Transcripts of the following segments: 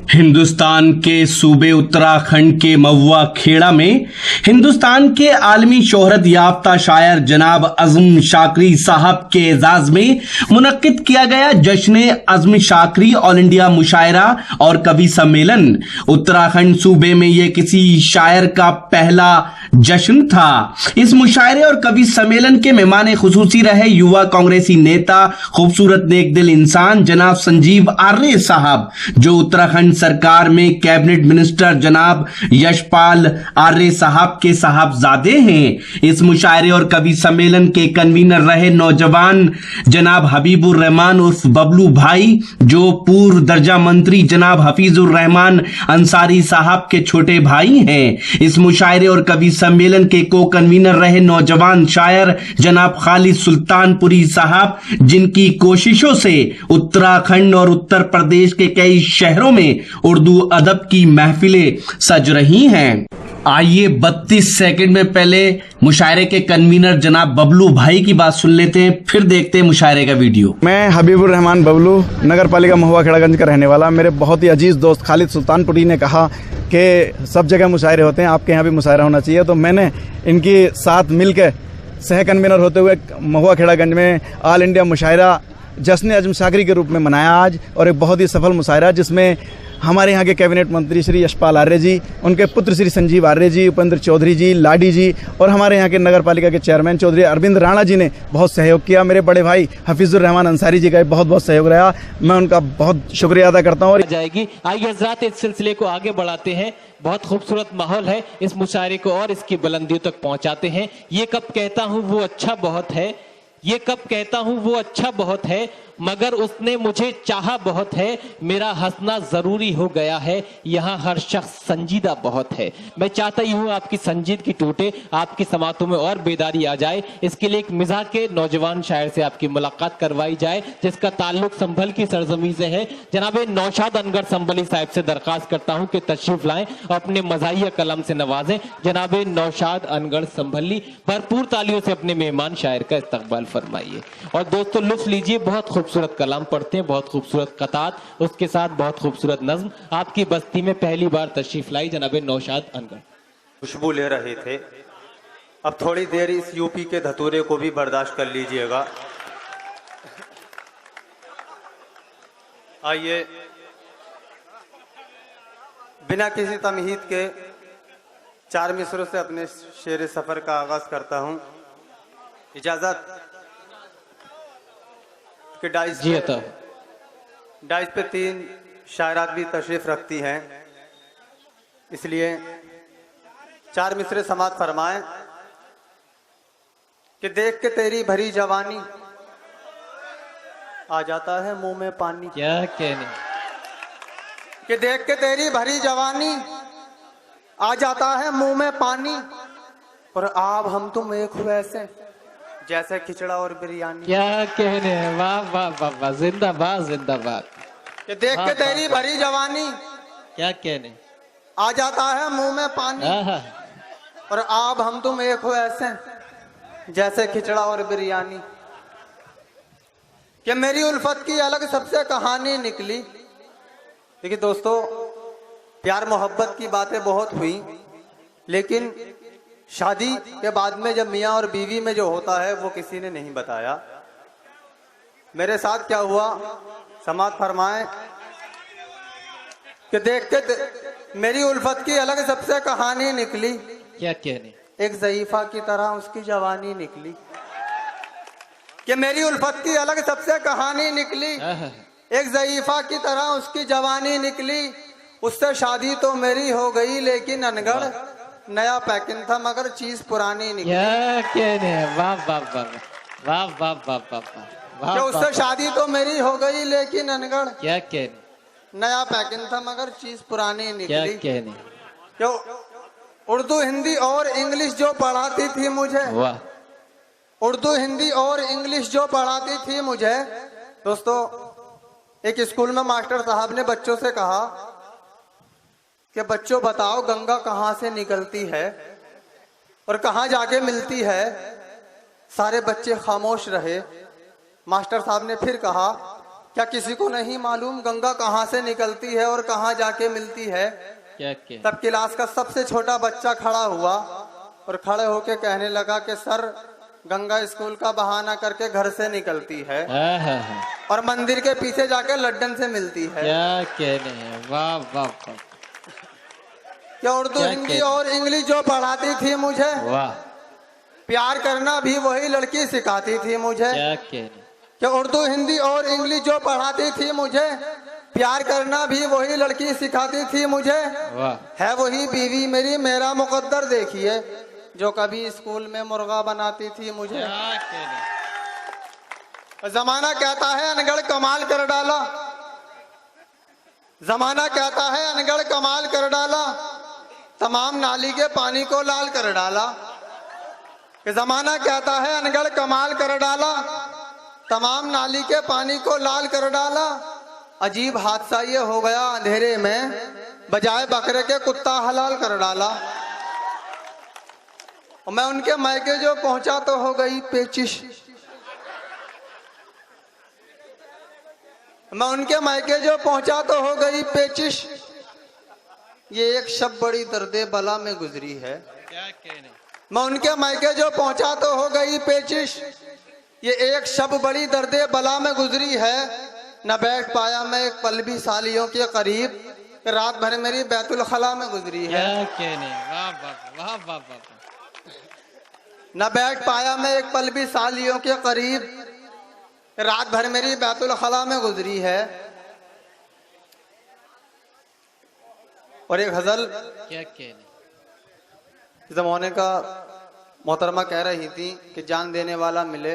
हिंदुस्तान के सूबे उत्तराखंड के महुआ खेड़ा में हिंदुस्तान के आलमी शोहरत याफ्ता शायर जनाब अज़्म शाकरी साहब के एजाज में मुनक्किद किया गया जश्न अज़्म शाकरी ऑल इंडिया मुशायरा और कवि सम्मेलन। उत्तराखंड सूबे में यह किसी शायर का पहला जश्न था। इस मुशायरे और कवि सम्मेलन के मेहमान खुसूसी रहे युवा कांग्रेसी नेता, खूबसूरत नेक दिल इंसान जनाब संजीव आर्य साहब, जो उत्तराखंड सरकार में कैबिनेट मिनिस्टर जनाब यशपाल आर्य साहब के साहबजादे हैं। इस मुशायरे और कवि सम्मेलन के कन्वीनर रहे नौजवान जनाब हबीबुर रहमान उर्फ बबलू भाई, जो पूर्व दर्जा मंत्री जनाब हफीजुर रहमान अंसारी साहब के छोटे भाई हैं। इस मुशायरे और कवि सम्मेलन के को कन्वीनर रहे नौजवान शायर जनाब खालिद सुल्तानपुरी साहब, जिनकी कोशिशों से उत्तराखंड और उत्तर प्रदेश के कई शहरों में उर्दू अदब की महफिलें सज रही हैं। आइए 32 सेकंड में पहले मुशायरे के कन्वीनर जनाब बबलू भाई की बात सुन लेते हैं, फिर देखते हैं मुशायरे का वीडियो। मैं हबीबुर रहमान बबलू, नगर पालिका महुआ खेड़ागंज का रहने वाला। मेरे बहुत ही अजीज दोस्त खालिद सुल्तानपुरी ने कहा कि सब जगह मुशायरे होते हैं, आपके यहाँ भी मुशायरा होना चाहिए, तो मैंने इनके साथ मिलकर सह कन्वीनर होते हुए महुआ खेड़ागंज में ऑल इंडिया मुशायरा जश्न अज़्म शाकरी के रूप में मनाया आज, और एक बहुत ही सफल मुशायरा जिसमें हमारे यहाँ के कैबिनेट मंत्री श्री यशपाल आर्य जी, उनके पुत्र श्री संजीव आर्य जी, उपेंद्र चौधरी जी, लाडी जी, और हमारे यहाँ के नगर पालिका के चेयरमैन चौधरी अरविंद राणा जी ने बहुत सहयोग किया। मेरे बड़े भाई हफीजुर रहमान अंसारी जी का बहुत बहुत सहयोग रहा, मैं उनका बहुत शुक्रिया अदा करता हूँ। और जाएगी आइए हज़रात, इस सिलसिले को आगे बढ़ाते हैं। बहुत खूबसूरत माहौल है, इस मुशायरे को और इसकी बुलंदियों तक पहुँचाते हैं। ये कब कहता हूँ वो अच्छा बहुत है, ये कब कहता हूँ वो अच्छा बहुत है, मगर उसने मुझे चाहा बहुत है, मेरा हंसना जरूरी हो गया है, यहाँ हर शख्स संजीदा बहुत है। मैं चाहता ही हूँ आपकी संजीदगी टूटे, आपकी समातों में और बेदारी आ जाए। इसके लिए एक मिजाज के नौजवान शायर से आपकी मुलाकात करवाई जाए, जिसका ताल्लुक संभल की सरजमी से है। जनाब नौशाद अनगर संभली साहब से दरखास्त करता हूँ कि तशरीफ लाएं और अपने मज़ाहिया कलम से नवाजें। जनाब नौशाद अनगर संभली, भरपूर तालियों से अपने मेहमान शायर का इस्तकबाल फरमाइए। और दोस्तों लुत्फ लीजिए, बहुत खूबसूरत कलाम पढ़ते हैं, बहुत खूबसूरत कतात, उसके साथ बहुत खूबसूरत नज्म। आपकी बस्ती में पहली बार तशरीफ लाई जनाब नौशाद अनगर। खुशबू ले रहे थे, अब थोड़ी देर इस यूपी के धतूरे को भी बर्दाश्त कर लीजिएगा। आइए बिना किसी तमहीद के 4 मिसरों से अपने शेर सफर का आगाज करता हूं। इजाजत कि डाइस पे 3 शायरात भी तशरीफ रखती हैं, इसलिए 4 मिसरे समात फरमाएं कि देख के तेरी भरी जवानी आ जाता है मुंह में पानी। क्या कहने, कि देख के तेरी भरी जवानी आ जाता है मुंह में पानी, और आप हम तुम एक वैसे जैसे खिचड़ा और बिरयानी। क्या कहने, वाह वाह वाह वाह, जिंदाबाद जिंदाबाद। कि देख के तेरी भरी जवानी क्या कहने, आ जाता है मुंह में पानी, और आप हम तुम एक हो ऐसे जैसे खिचड़ा और बिरयानी। कि मेरी उल्फत की अलग सबसे कहानी निकली। देखिए दोस्तों, प्यार मोहब्बत की बातें बहुत हुई, लेकिन शादी के बाद में जब मियाँ और बीवी में जो होता है वो किसी ने नहीं बताया। मेरे साथ क्या हुआ समात फरमाएं कि देख के मेरी उल्फत की अलग सबसे कहानी निकली। क्या कहने, एक ज़ईफा की तरह उसकी जवानी निकली। कि मेरी उल्फत की अलग सबसे कहानी निकली, एक ज़ईफा की तरह उसकी जवानी निकली। उससे शादी तो मेरी हो गई, लेकिन अनगढ़ नया पैकिंग था मगर चीज पुरानी निकली। क्या कहने, वाह वाह वाह वाह वाह वाह वाह वाह। उससे शादी तो मेरी हो गई, लेकिन अनगढ़ क्या कहने, नया पैकिंग था मगर चीज पुरानी निकली। क्या कहने, क्यों उर्दू हिंदी और इंग्लिश जो पढ़ाती थी मुझे, वाह, उर्दू हिंदी और इंग्लिश जो पढ़ाती थी मुझे। दोस्तों, एक स्कूल में मास्टर साहब ने बच्चों से कहा कि बच्चों बताओ गंगा कहाँ से निकलती है और कहाँ जाके मिलती है। सारे बच्चे खामोश रहे। मास्टर साहब ने फिर कहा क्या किसी को नहीं मालूम गंगा कहाँ से निकलती है और कहाँ जाके मिलती है? क्या क्या तब क्लास का सबसे छोटा बच्चा खड़ा हुआ और खड़े होके कहने लगा कि सर, गंगा स्कूल का बहाना करके घर से निकलती है और मंदिर के पीछे जाके लड्डन से मिलती है। क्या कहने हैं, वाह वाह वाह, क्या उर्दू क्या हिंदी कहने? और इंग्लिश जो पढ़ाती थी मुझे, वाह, प्यार करना भी वही लड़की सिखाती थी मुझे। क्या कहने, कि उर्दू हिंदी और इंग्लिश जो पढ़ाती थी मुझे, प्यार करना भी वही लड़की सिखाती थी मुझे। वाह, है वही बीवी मेरी, मेरा मुकद्दर देखिए, जो कभी स्कूल में मुर्गा बनाती थी मुझे। क्या कहने, जमाना कहता है अनगढ़ कमाल कर डाला, जमाना कहता है अनगढ़ कमाल कर डाला, तमाम नाली के पानी को लाल कर डाला। कि जमाना कहता है अनगढ़ कमाल कर डाला, तमाम नाली के पानी को लाल कर डाला। अजीब हादसा ये हो गया अंधेरे में, बजाय बकरे के कुत्ता हलाल कर डाला। और मैं उनके मायके जो पहुंचा तो हो गई पेचिश, मैं उनके मायके जो पहुंचा तो हो गई पेचिश। ये एक शब बड़ी दर्दे बला में गुजरी है। क्या कहने, मैं उनके मायके जो पहुंचा तो हो गई पेचिश। ये एक शब बड़ी दर्दे बला में गुजरी है। न बैठ पाया मैं एक पल भी सालियों के करीब, रात भर मेरी बैतुल खला में गुजरी है। क्या कहने, वाह वाह वाह वाह वाह, न बैठ पाया मैं एक पल भी सालियों के करीब, रात भर मेरी बैतुल खला में गुजरी है। और एक गजल क्या कहने, जमाने का मोहतरमा कह रही थी कि जान देने वाला मिले,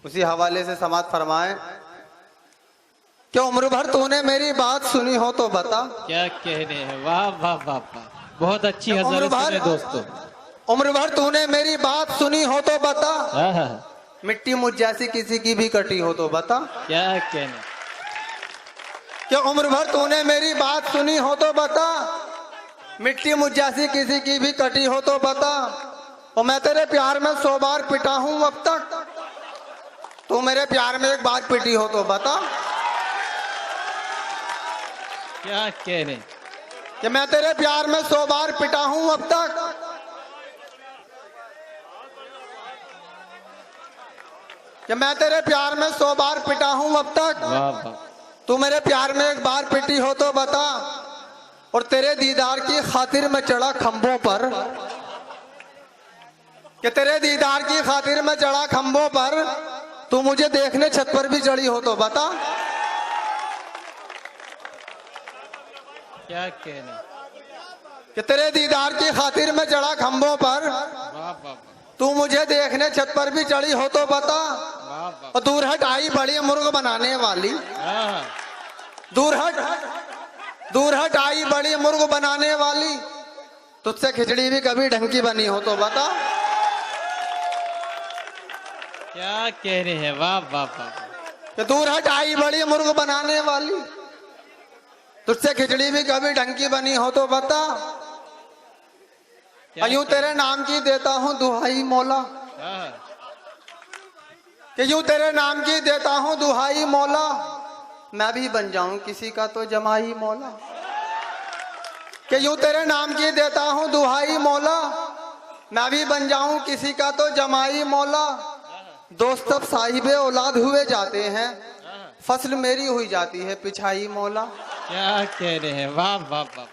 उसी हवाले से समात फरमाए कि उम्र भर तूने मेरी बात सुनी हो तो बता। क्या कहने हैं, वाह वाह वाह वाह, बहुत अच्छी उम्र हजरत भर सुने दोस्तों। उम्र भर तूने मेरी बात सुनी हो तो बता, आहा, मिट्टी मुझ जैसी किसी की भी कटी हो तो बता। क्या कहने, कि उम्र भर तूने मेरी बात सुनी हो तो बता, मिट्टी मुझ जैसी किसी की भी कटी हो तो बता। और मैं तेरे प्यार में 100 बार पिटा हूं अब तक, तू मेरे प्यार में एक बार पिटी हो तो बता। क्या कहने, कि मैं तेरे प्यार में 100 बार पिटा हूं अब तक, कि मैं तेरे प्यार में 100 बार पिटा हूं अब तक। वाह वाह, तू मेरे प्यार में एक बार पिटी हो तो बता। और तेरे दीदार की खातिर मैं चढ़ा खंभों पर, कि तेरे दीदार की खातिर मैं चढ़ा खंभों पर, तू मुझे देखने छत पर भी चढ़ी हो तो बता। क्या कहने, कि तेरे दीदार की खातिर मैं चढ़ा खंभों पर, वाह वाह वाह, तू मुझे देखने छत पर भी चढ़ी हो तो बता। वाह वाह, और दूर हट आई बड़ी मुर्ग बनाने वाली, आहा, दूर हट आई बड़ी मुर्ग बनाने वाली, तुझसे खिचड़ी भी कभी ढंग की बनी हो तो बता। क्या कहने हैं, वाह वाह वाह, कि दूर हट आई बड़ी मुर्ग बनाने वाली, तुझसे खिचड़ी भी कभी ढंग की बनी हो तो बता। क्या यूं तेरे नाम की देता हूँ दुहाई मौला, आहा, कि यूं तेरे नाम की देता हूँ दुहाई मौला, मैं भी बन जाऊं किसी का तो जमाई मौला। कि यूं तेरे नाम की देता हूँ दुहाई मौला, मैं भी बन जाऊं किसी का तो जमाई मौला। दोस्त सब साहिबे औलाद हुए जाते हैं, फसल मेरी हुई जाती है पिछाई मौला। क्या कहने हैं, वाह वाह वाह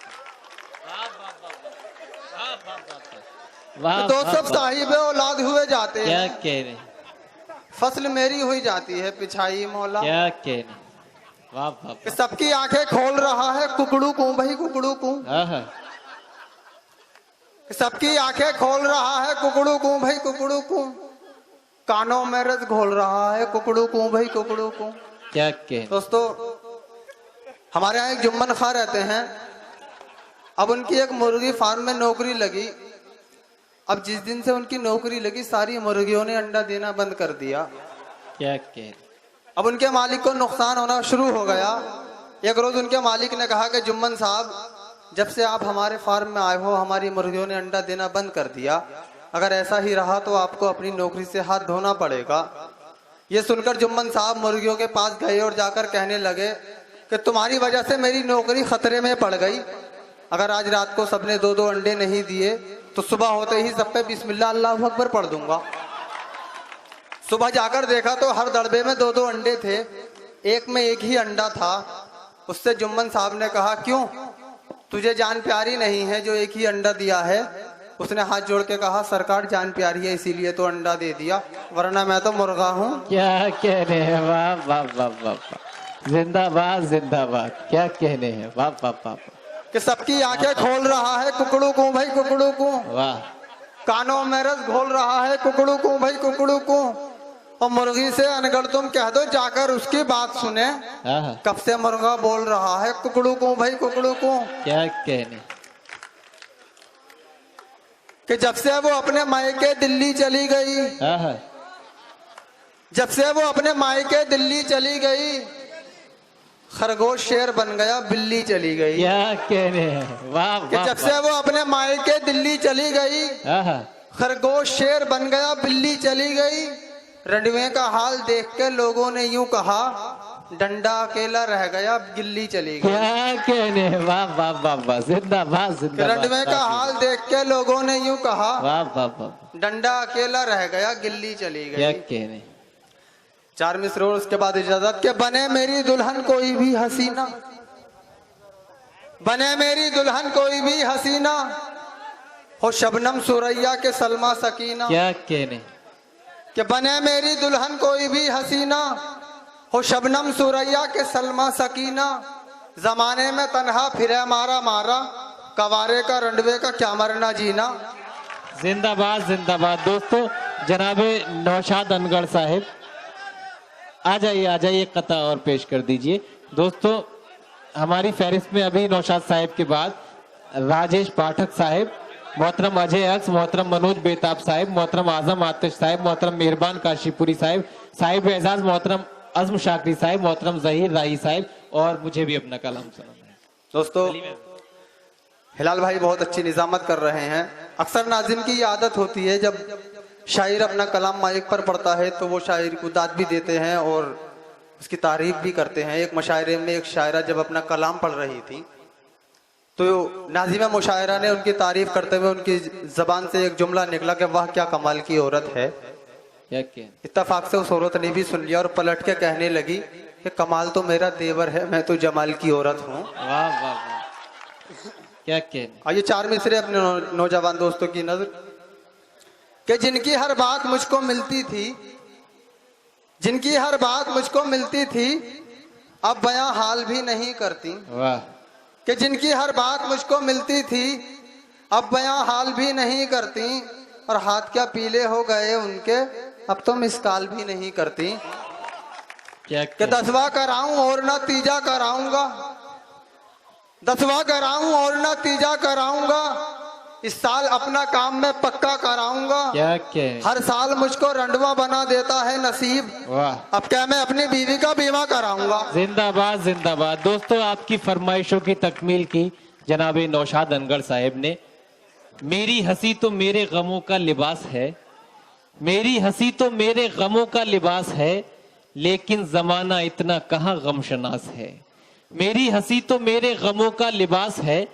वाह, दोस्त सब साहिबे औलाद हुए जाते क्या हैं, कहने, फसल मेरी हुई जाती है पिछाई मौला। क्या कहने, वाह वाह कि सबकी आंखें खोल रहा है कुकड़ू को भाई कुकड़ू को, वाह, कि सबकी आंखें खोल रहा है कुकड़ू को भाई कुकड़ू को, कानों में रस घोल रहा है कुकड़ू को भाई कुकड़ू को। क्या कहने, दोस्तों, हमारे यहाँ एक जुम्मन खां रहते हैं। अब उनकी एक मुर्गी फार्म में नौकरी लगी। अब जिस दिन से उनकी नौकरी लगी, सारी मुर्गियों ने अंडा देना बंद कर दिया। क्या कहने, अब उनके मालिक को नुकसान होना शुरू हो गया। एक रोज उनके मालिक ने कहा कि जुम्मन साहब, जब से आप हमारे फार्म में आए हो, हमारी मुर्गियों ने अंडा देना बंद कर दिया। अगर ऐसा ही रहा तो आपको अपनी नौकरी से हाथ धोना पड़ेगा। ये सुनकर जुम्मन साहब मुर्गियों के पास गए और जाकर कहने लगे कि तुम्हारी वजह से मेरी नौकरी खतरे में पड़ गई। अगर आज रात को सबने 2-2 अंडे नहीं दिए तो सुबह होते ही सब पे बिस्मिल्लाह अल्लाहु अकबर पढ़ दूंगा। सुबह जाकर देखा तो हर दड़बे में 2-2 अंडे थे, एक में एक ही अंडा था। उससे जुम्मन साहब ने कहा, क्यों, तुझे जान प्यारी नहीं है जो एक ही अंडा दिया है? उसने हाथ जोड़ के कहा, सरकार जान प्यारी है इसीलिए तो अंडा दे दिया, वरना मैं तो मुर्गा हूँ। क्या कहने हैं, वाह वाह वाह वाह वाह, जिंदाबाद जिंदाबाद, क्या कहने हैं, वाह वाह वाह, कि सबकी आंखें खोल रहा है कुकड़ू को भाई कुकड़ू को, वाह, कानों में रस घोल रहा है कुकड़ू को भाई कुकड़ू को। और मुर्गी से अनगढ़ तुम कह दो जाकर उसकी बात सुने, कब से मुर्गा बोल रहा है कुकड़ू को भाई कुकड़ू को। क्या कहने, कि जब से वो अपने मायके दिल्ली चली गई, जब से वो अपने मायके दिल्ली चली गई, खरगोश शेर बन गया बिल्ली चली गई। क्या कहने हैं, वाह कि वाह, जब से वो अपने मायके दिल्ली चली गई, खरगोश शेर बन गया बिल्ली चली गई। रंडवे का हाल देख के लोगों ने यूं कहा, डंडा अकेला रह गया गिल्ली चली गई। क्या कहने हैं, वाह वाह वाह वाह, जिंदाबाद जिंदाबाद। रंडवे का हाल देख के लोगों ने यूं कहा, वाह वाह वाह, डंडा अकेला रह गया गिल्ली चली गई। क्या कहने, 4 मिसरे और उसके बाद इजाजत के बने मेरी दुल्हन कोई भी हसीना, बने मेरी दुल्हन कोई भी हसीना, हो शबनम सुरैया के सलमा सकीना। क्या कहने, कि बने मेरी दुल्हन कोई भी हसीना, हो शबनम सुरैया के सलमा सकीना। जमाने में तन्हा फिरे मारा मारा, कवारे का रंडवे का क्या मरना जीना। जिंदाबाद जिंदाबाद। दोस्तों, जनाबे नौशाद अनगढ़ साहिब आ जाइए, एक कथा और पेश कर दीजिए। दोस्तों, हमारी फहरिस्त में अभी नौशाद साहिब के बाद राजेश पाठक साहिब, मोहतरम अजय अक्स, मोहतरम मनोज बेताब साहिब, मोहतरम आजम आतिश साहिब, मोहतरम मेहरबान काशीपुरी साहिब, साहिब एजाज मोहतरम अज़म शाकरी साहिब, मोहतरम जहीर राही साहिब, और मुझे भी अपना कलाम सुनाना है। दोस्तों, हिलाल भाई बहुत अच्छी निजामत कर रहे हैं। अक्सर नाज़िम की ये आदत होती है, जब शायर अपना कलाम माइक पर पढ़ता है तो वो शायर को दाद भी देते हैं और उसकी तारीफ भी करते हैं। एक मुशायरे में एक शायरा जब अपना कलाम पढ़ रही थी तो नाज़िमा मुशायरा ने उनकी तारीफ करते हुए उनकी जबान से एक जुमला निकला कि वाह क्या कमाल की औरत है। इत्तफाक से उस औरत ने भी सुन लिया और पलट के कहने लगी कि कमाल तो मेरा देवर है, मैं तो जमाल की औरत हूँ। वाह वाह वाह, क्या कहने। आइए 4 मिसरे अपने नौजवान दोस्तों की नजर, कि जिनकी हर बात मुझको मिलती थी, जिनकी हर बात मुझको मिलती थी, अब बयां हाल भी नहीं करती। वाह। कि जिनकी हर बात मुझको मिलती थी, अब बयां हाल भी नहीं करती, और हाथ क्या पीले हो गए उनके, अब तो मिसकाल भी नहीं करती। क्या कि 10वां कराऊं और ना तीजा कराऊंगा, 10वां कराऊं और ना तीजा कराऊंगा, इस साल अपना काम मैं पक्का कराऊंगा। क्या हर साल मुझको रंडवा बना देता है नसीब, वाह। अब क्या मैं अपनी बीवी का बीमा कराऊंगा। जिंदाबाद जिंदाबाद। दोस्तों, आपकी फरमाइशों की तकमील की जनाबे नौशाद अनगढ़ साहिब ने। मेरी हंसी तो मेरे गमों का लिबास है, मेरी हंसी तो मेरे गमों का लिबास है, लेकिन जमाना इतना कहाँ गमशनास है। मेरी हंसी तो मेरे गमों का लिबास है,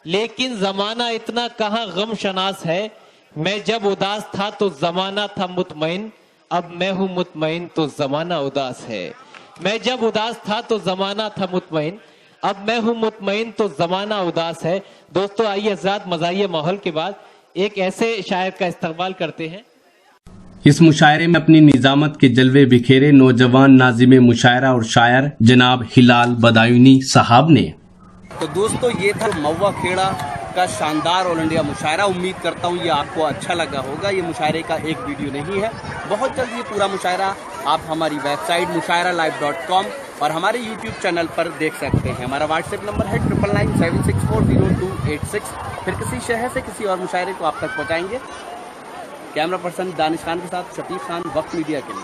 लेकिन जमाना इतना कहाँ गमशनास है। मैं जब उदास था तो जमाना था मुतमईन, अब मैं हूँ मुतमईन तो जमाना उदास है। मैं जब उदास था तो जमाना था मुतमईन, अब मैं हूँ मुतमईन तो जमाना उदास है। दोस्तों, आइए हज़रात, मज़ाहिए माहौल के बाद एक ऐसे शायर का इस्तकबाल करते हैं। इस मुशायरे में अपनी निजामत के जलवे बिखेरे नौजवान नाज़िम मुशायरा और शायर जनाब हिलाल बदायूनी साहब ने। तो दोस्तों, ये था महुआ खेड़ा का शानदार ऑल इंडिया मुशायरा। उम्मीद करता हूँ ये आपको अच्छा लगा होगा। ये मुशायरे का एक वीडियो नहीं है, बहुत जल्द ये पूरा मुशायरा आप हमारी वेबसाइट mushairalive.com और हमारे YouTube चैनल पर देख सकते हैं। हमारा व्हाट्सएप नंबर है 9997640286। फिर किसी शहर से किसी और मुशायरे को आप तक पहुँचाएंगे। कैमरा पर्सन दानिश खान के साथ शफीक खान, वक्त मीडिया के लिए।